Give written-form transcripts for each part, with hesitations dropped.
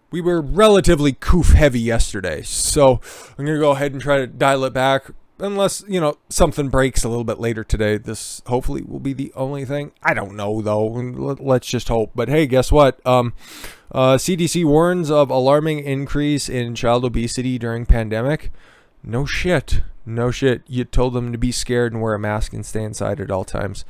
We were relatively coof heavy yesterday, so I'm going to go ahead and try to dial it back. Unless, something breaks a little bit later today. This hopefully will be the only thing. I don't know, though. Let's just hope. But hey, guess what? CDC warns of alarming increase in child obesity during pandemic. No shit. You told them to be scared and wear a mask and stay inside at all times.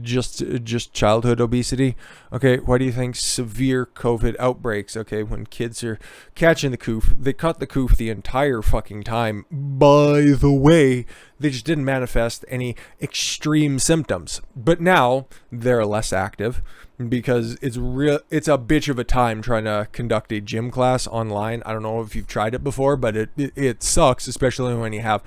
Just childhood obesity. Okay, why do you think severe COVID outbreaks? Okay, when kids are catching the coof, they caught the coof the entire fucking time. By the way, they just didn't manifest any extreme symptoms. But now they're less active because it's a bitch of a time trying to conduct a gym class online. I don't know if you've tried it before, but it sucks, especially when you have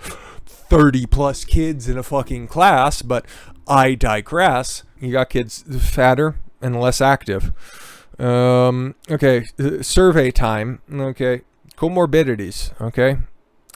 30 plus kids in a fucking class. But I digress. You got kids fatter and less active. Okay, survey time. Okay, comorbidities. Okay.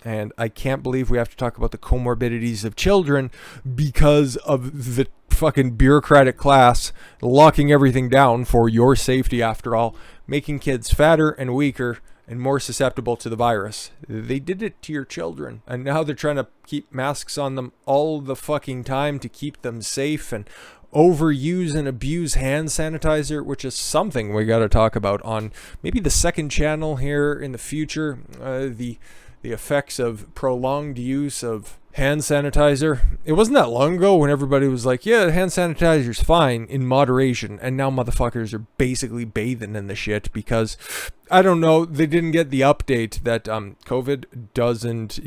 And I can't believe we have to talk about the comorbidities of children because of the fucking bureaucratic class locking everything down for your safety, after all, making kids fatter and weaker and more susceptible to the virus. They did it to your children, and now they're trying to keep masks on them all the fucking time to keep them safe, and overuse and abuse hand sanitizer, which is something we got to talk about on maybe the second channel here in the future. The effects of prolonged use of hand sanitizer. It wasn't that long ago when everybody was like, yeah, hand sanitizer's fine in moderation. And now motherfuckers are basically bathing in the shit because, I don't know, they didn't get the update that COVID doesn't,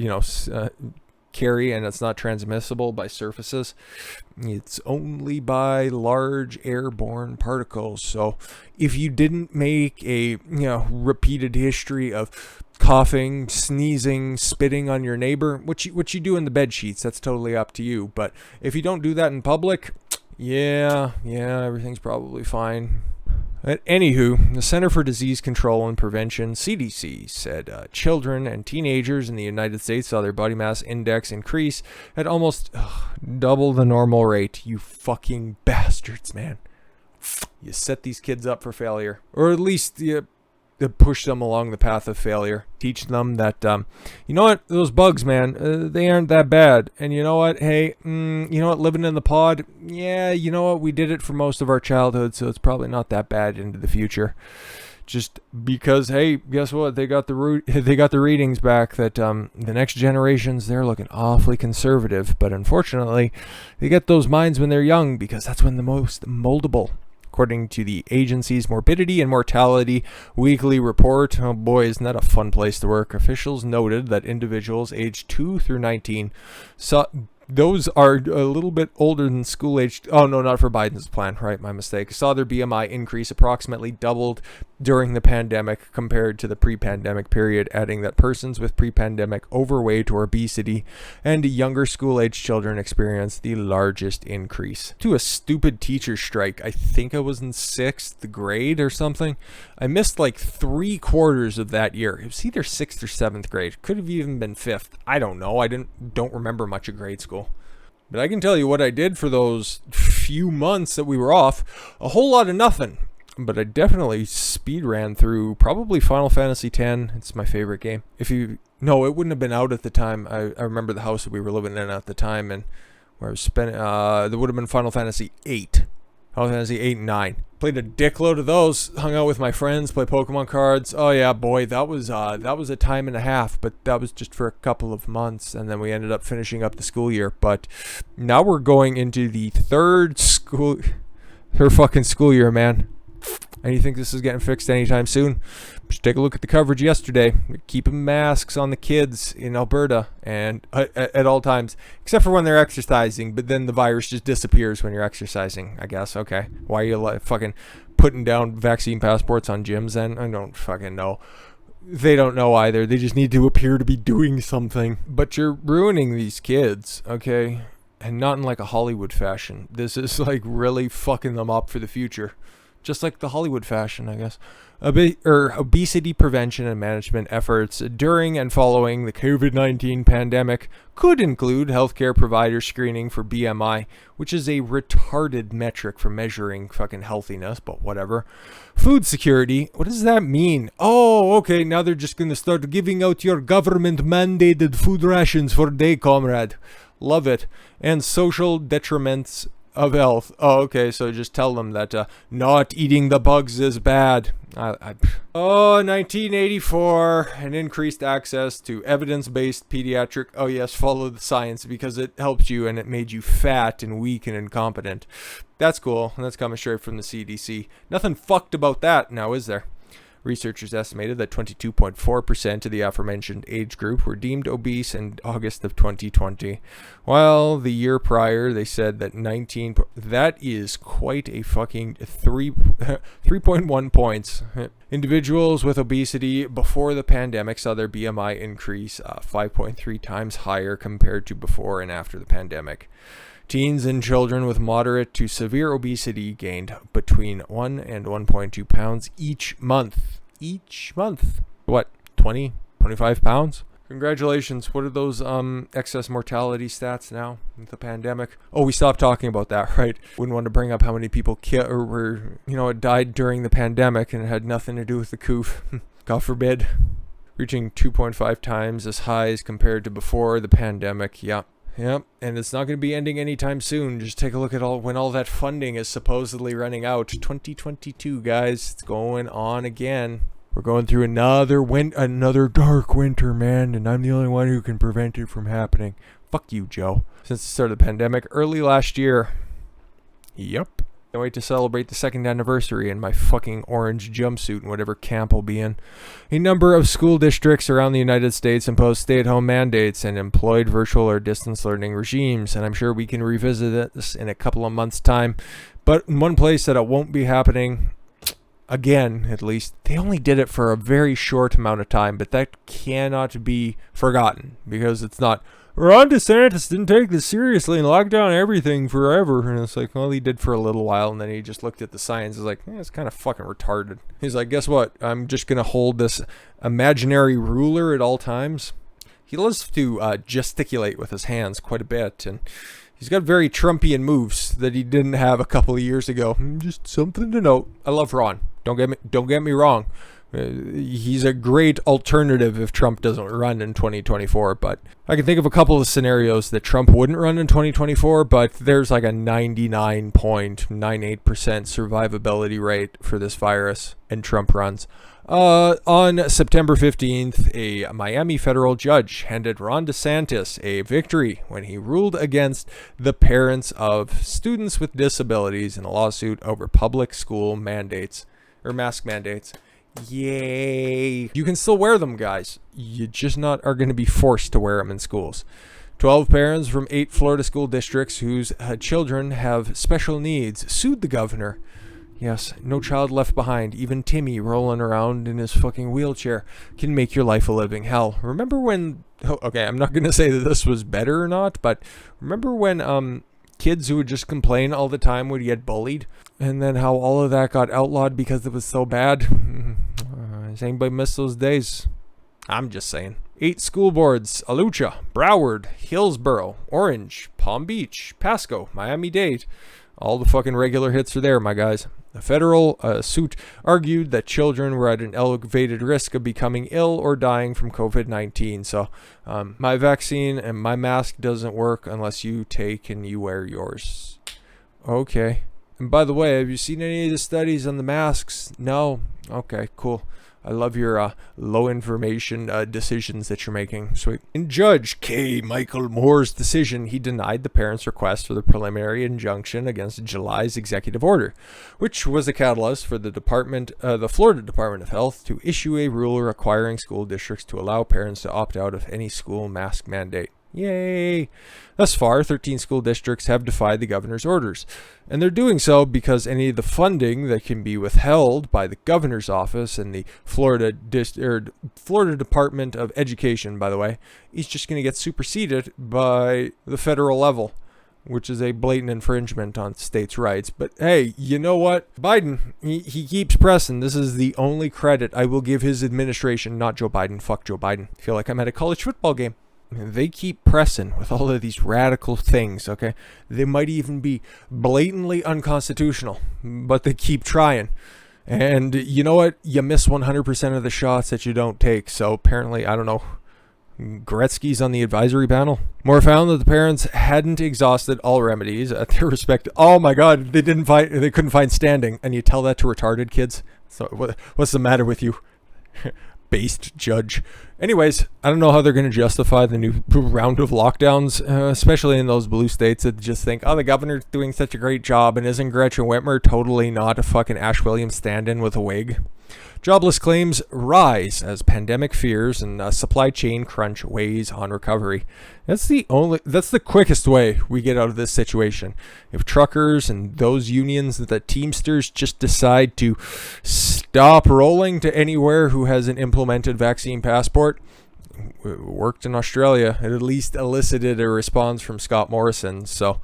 carry, and it's not transmissible by surfaces. It's only by large airborne particles. So if you didn't make a repeated history of coughing, sneezing, spitting on your neighbor, which you do in the bed sheets, that's totally up to you. But if you don't do that in public, yeah, everything's probably fine. Anywho, the Center for Disease Control and Prevention, CDC, said children and teenagers in the United States saw their body mass index increase at almost double the normal rate. You fucking bastards, man. You set these kids up for failure. Or at least you push them along the path of failure. Teach them that, you know what, those bugs, man, they aren't that bad. And you know what, hey, living in the pod, yeah, you know what, we did it for most of our childhood, so it's probably not that bad into the future. Just because, hey, guess what, they got the readings back that the next generations, they're looking awfully conservative. But unfortunately, they get those minds when they're young because that's when the most moldable. According to the agency's Morbidity and Mortality Weekly Report, oh boy, isn't that a fun place to work, officials noted that individuals aged 2 through 19 saw... Those are a little bit older than school age. Oh, no, not for Biden's plan. Right, my mistake. Saw their BMI increase approximately doubled during the pandemic compared to the pre-pandemic period, adding that persons with pre-pandemic overweight or obesity and younger school-age children experienced the largest increase. To a stupid teacher strike. I think I was in 6th grade or something. I missed like 3/4 of that year. It was either 6th or 7th grade. Could have even been 5th. I don't know. I don't remember much of grade school. But I can tell you what I did for those few months that we were off. A whole lot of nothing. But I definitely speed ran through probably Final Fantasy X. It's my favorite game. No, it wouldn't have been out at the time. I remember the house that we were living in at the time, and where I was spending. There would have been Final Fantasy VIII. Final Fantasy 8 and 9. Played a dickload of those. Hung out with my friends. Played Pokemon cards. Oh yeah, boy, that was a time and a half. But that was just for a couple of months, and then we ended up finishing up the school year. But now we're going into the third fucking school year, man. And you think this is getting fixed anytime soon? Just take a look at the coverage yesterday. We're keeping masks on the kids in Alberta and at all times, except for when they're exercising. But then the virus just disappears when you're exercising, I guess. Okay, why are you fucking putting down vaccine passports on gyms then? I don't fucking know. They don't know either. They just need to appear to be doing something. But you're ruining these kids, okay? And not in like a Hollywood fashion. This is like really fucking them up for the future. just like the Hollywood fashion, I guess. Obesity prevention and management efforts during and following the COVID-19 pandemic could include healthcare provider screening for BMI, which is a retarded metric for measuring fucking healthiness, but whatever. Food security, what does that mean? Oh, okay, now they're just going to start giving out your government-mandated food rations for a day, comrade. Love it. And social detriments of health. Oh, okay, so just tell them that not eating the bugs is bad. 1984, an increased access to evidence-based pediatric. Oh yes, follow the science because it helped you and it made you fat and weak and incompetent. That's cool. And that's coming straight from the CDC. Nothing fucked about that now, is there? Researchers estimated that 22.4% of the aforementioned age group were deemed obese in August of 2020, while the year prior they said that that is quite a fucking 3.1 points. Individuals with obesity before the pandemic saw their BMI increase 5.3 times higher compared to before and after the pandemic. Teens and children with moderate to severe obesity gained between 1 and 1.2 pounds each month. What, 20, 25 pounds? Congratulations. What are those excess mortality stats now with the pandemic? Oh, we stopped talking about that, right? Wouldn't want to bring up how many people died during the pandemic and it had nothing to do with the coof. God forbid. Reaching 2.5 times as high as compared to before the pandemic. Yep, and it's not going to be ending anytime soon. Just take a look at when all that funding is supposedly running out. 2022, guys, it's going on again. We're going through another dark winter, man, and I'm the only one who can prevent it from happening. Fuck you, Joe. Since the start of the pandemic, early last year. Yep. Can't wait to celebrate the second anniversary in my fucking orange jumpsuit and whatever camp I'll be in. A number of school districts around the United States imposed stay-at-home mandates and employed virtual or distance learning regimes, and I'm sure we can revisit this in a couple of months' time. But in one place that it won't be happening, again at least, they only did it for a very short amount of time, but that cannot be forgotten because it's not. Ron DeSantis didn't take this seriously and locked down everything forever. And it's like, well, he did for a little while. And then he just looked at the science. He's like, it's kind of fucking retarded. He's like, guess what? I'm just going to hold this imaginary ruler at all times. He loves to gesticulate with his hands quite a bit. And he's got very Trumpian moves that he didn't have a couple of years ago. Just something to note. I love Ron. Don't get me wrong. He's a great alternative if Trump doesn't run in 2024, but I can think of a couple of scenarios that Trump wouldn't run in 2024, but there's like a 99.98% survivability rate for this virus, and Trump runs. On September 15th, a Miami federal judge handed Ron DeSantis a victory when he ruled against the parents of students with disabilities in a lawsuit over public school mandates, or mask mandates. Yay. You can still wear them, guys. You just are going to be forced to wear them in schools. 12 parents from 8 Florida school districts whose children have special needs sued the governor. Yes, no child left behind. Even Timmy rolling around in his fucking wheelchair can make your life a living hell. Remember when... Okay, I'm not going to say that this was better or not, but remember when kids who would just complain all the time would get bullied? And then how all of that got outlawed because it was so bad? Does anybody miss those days? I'm just saying. 8 school boards: Alachua, Broward, Hillsborough, Orange, Palm Beach, Pasco, Miami-Dade. All the fucking regular hits are there, my guys. The federal suit argued that children were at an elevated risk of becoming ill or dying from COVID-19. So my vaccine and my mask doesn't work unless you take and you wear yours. Okay. And by the way, have you seen any of the studies on the masks? No? Okay, cool. I love your low information decisions that you're making. Sweet. In Judge K. Michael Moore's decision, he denied the parents' request for the preliminary injunction against July's executive order, which was a catalyst for the Florida Department of Health to issue a rule requiring school districts to allow parents to opt out of any school mask mandate. Yay! Thus far, 13 school districts have defied the governor's orders, and they're doing so because any of the funding that can be withheld by the governor's office and the Florida Department of Education, by the way, is just going to get superseded by the federal level. which is a blatant infringement on states' rights. But hey, you know what? Biden, he keeps pressing. This is the only credit I will give his administration, not Joe Biden. Fuck Joe Biden. I feel like I'm at a college football game. They keep pressing with all of these radical things, okay? They might even be blatantly unconstitutional, but they keep trying. And you know what? You miss 100% of the shots that you don't take. So apparently, I don't know, Gretzky's on the advisory panel. Moore found that the parents hadn't exhausted all remedies at their respective. Oh my God, they couldn't find standing. And you tell that to retarded kids? So what's the matter with you? Based judge. Anyways, I don't know how they're going to justify the new round of lockdowns, especially in those blue states that just think, oh, the governor's doing such a great job, and isn't Gretchen Whitmer totally not a fucking Ash Williams stand-in with a wig? Jobless claims rise as pandemic fears and supply chain crunch weighs on recovery. That's the quickest way we get out of this situation. If truckers and those unions, the Teamsters, just decide to stop rolling to anywhere who has an implemented vaccine passport, it worked in Australia. It at least elicited a response from Scott Morrison. So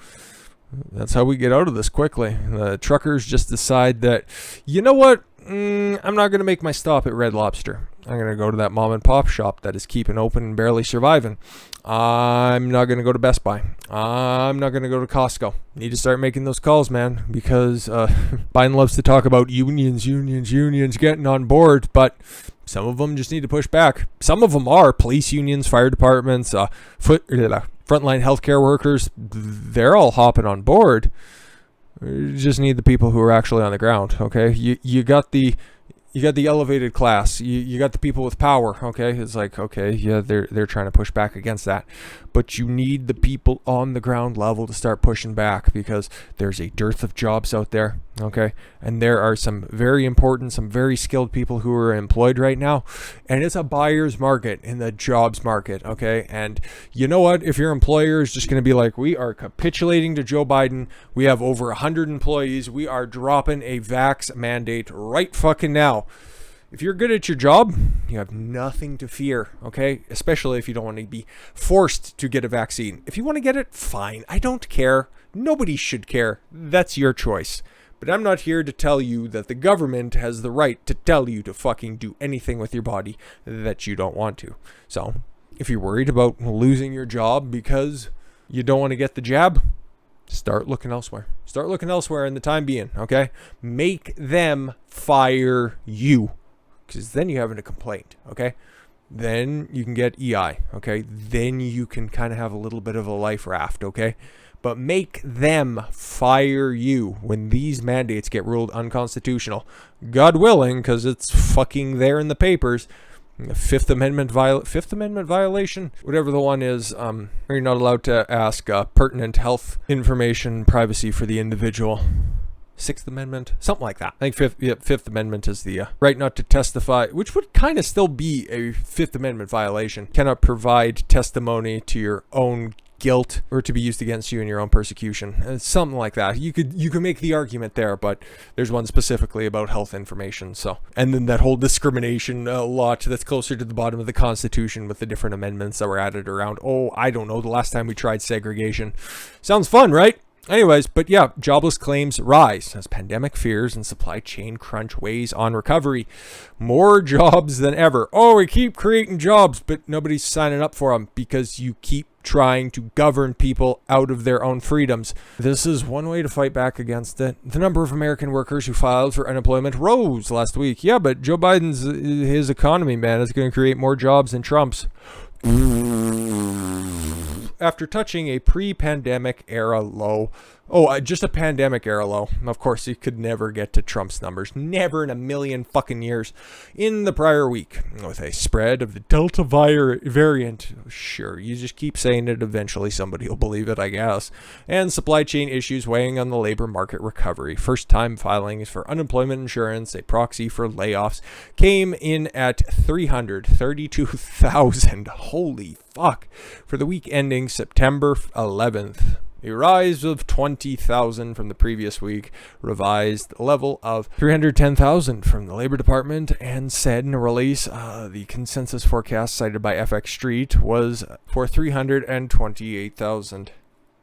that's how we get out of this quickly. The truckers just decide that, you know what? I'm not going to make my stop at Red Lobster. I'm going to go to that mom and pop shop that is keeping open and barely surviving. I'm not going to go to Best Buy. I'm not going to go to Costco. Need to start making those calls, man, because Biden loves to talk about unions getting on board, but some of them just need to push back. Some of them are police unions, fire departments, frontline healthcare workers. They're all hopping on board. You just need the people who are actually on the ground, okay? You got the elevated class. You got the people with power, okay? It's like, okay, yeah, they're trying to push back against that. But you need the people on the ground level to start pushing back, because there's a dearth of jobs out there, okay? And there are some very important, some very skilled people who are employed right now. And it's a buyer's market in the jobs market, okay? And you know what? If your employer is just going to be like, we are capitulating to Joe Biden. We have over 100 employees. We are dropping a vax mandate right fucking now. If you're good at your job, you have nothing to fear, okay? Especially if you don't want to be forced to get a vaccine. If you want to get it, fine. I don't care. Nobody should care. That's your choice. But I'm not here to tell you that the government has the right to tell you to fucking do anything with your body that you don't want to. So, if you're worried about losing your job because you don't want to get the jab, start looking elsewhere. Start looking elsewhere in the time being, okay? Make them fire you. Because then you haven't a complaint, okay? Then you can get EI, okay? Then you can kind of have a little bit of a life raft, okay? But make them fire you when these mandates get ruled unconstitutional. God willing, because it's fucking there in the papers. Fifth Amendment violation, whatever the one is. You're not allowed to ask pertinent health information, privacy for the individual. Sixth Amendment, something like that. I think Fifth Amendment is the right not to testify, which would kind of still be a Fifth Amendment violation. Cannot provide testimony to your own guilt or to be used against you in your own persecution. Something like that. You could make the argument there, but there's one specifically about health information. So, and then that whole discrimination law that's closer to the bottom of the Constitution with the different amendments that were added around. Oh, I don't know. The last time we tried segregation. Sounds fun, right? Anyways, but yeah, jobless claims rise as pandemic fears and supply chain crunch weighs on recovery. More jobs than ever. Oh, we keep creating jobs, but nobody's signing up for them because you keep trying to govern people out of their own freedoms. This is one way to fight back against it. The number of American workers who filed for unemployment rose last week. Yeah, but Joe Biden's his economy, man, is going to create more jobs than Trump's. After touching a pre-pandemic era low. Just a pandemic era low. Of course, he could never get to Trump's numbers. Never in a million fucking years. In the prior week, with a spread of the Delta variant. Sure, you just keep saying it. Eventually, somebody will believe it, I guess. And supply chain issues weighing on the labor market recovery. First-time filings for unemployment insurance, a proxy for layoffs, came in at 332,000. Holy fuck. For the week ending September 11th. A rise of 20,000 from the previous week, revised level of 310,000 from the Labor Department, and said in a release, the consensus forecast cited by FX Street was for 328,000.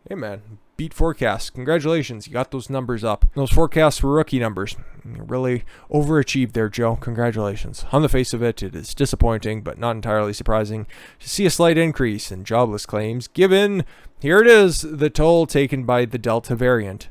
Hey man, beat forecasts. Congratulations, you got those numbers up. Those forecasts were rookie numbers. You really overachieved there, Joe. Congratulations. On the face of it, it is disappointing, but not entirely surprising to see a slight increase in jobless claims, given, here it is, the toll taken by the Delta variant.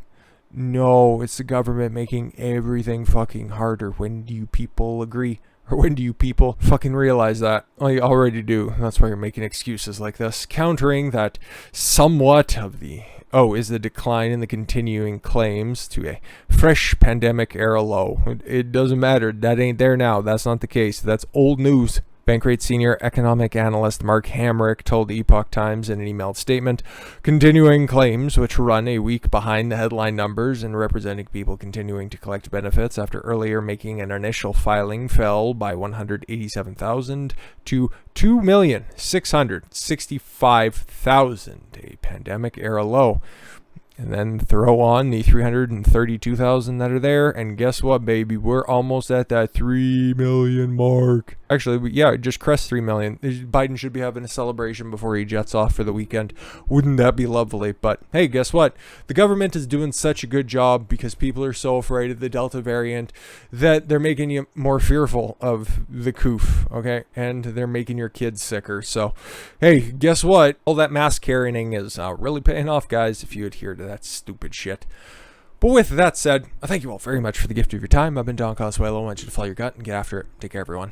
No, it's the government making everything fucking harder. When do you people agree? Or when do you people fucking realize that? Well, you already do. That's why you're making excuses like this. Countering that somewhat of the is the decline in the continuing claims to a fresh pandemic era low. It doesn't matter. That ain't there now. That's not the case. That's old news. Bankrate senior economic analyst Mark Hamrick told Epoch Times in an emailed statement, continuing claims, which run a week behind the headline numbers and representing people continuing to collect benefits after earlier making an initial filing, fell by 187,000 to 2,665,000, a pandemic-era low. And then throw on the 332,000 that are there, and guess what, baby? We're almost at that 3 million mark. Actually, yeah, just crest 3 million. Biden should be having a celebration before he jets off for the weekend. Wouldn't that be lovely? But hey, guess what? The government is doing such a good job because people are so afraid of the Delta variant that they're making you more fearful of the coof, okay? And they're making your kids sicker. So, hey, guess what? All that mask carrying is really paying off, guys, if you adhere to that stupid shit. But with that said, I thank you all very much for the gift of your time. I've been Don Coswello. I want you to follow your gut and get after it. Take care, everyone.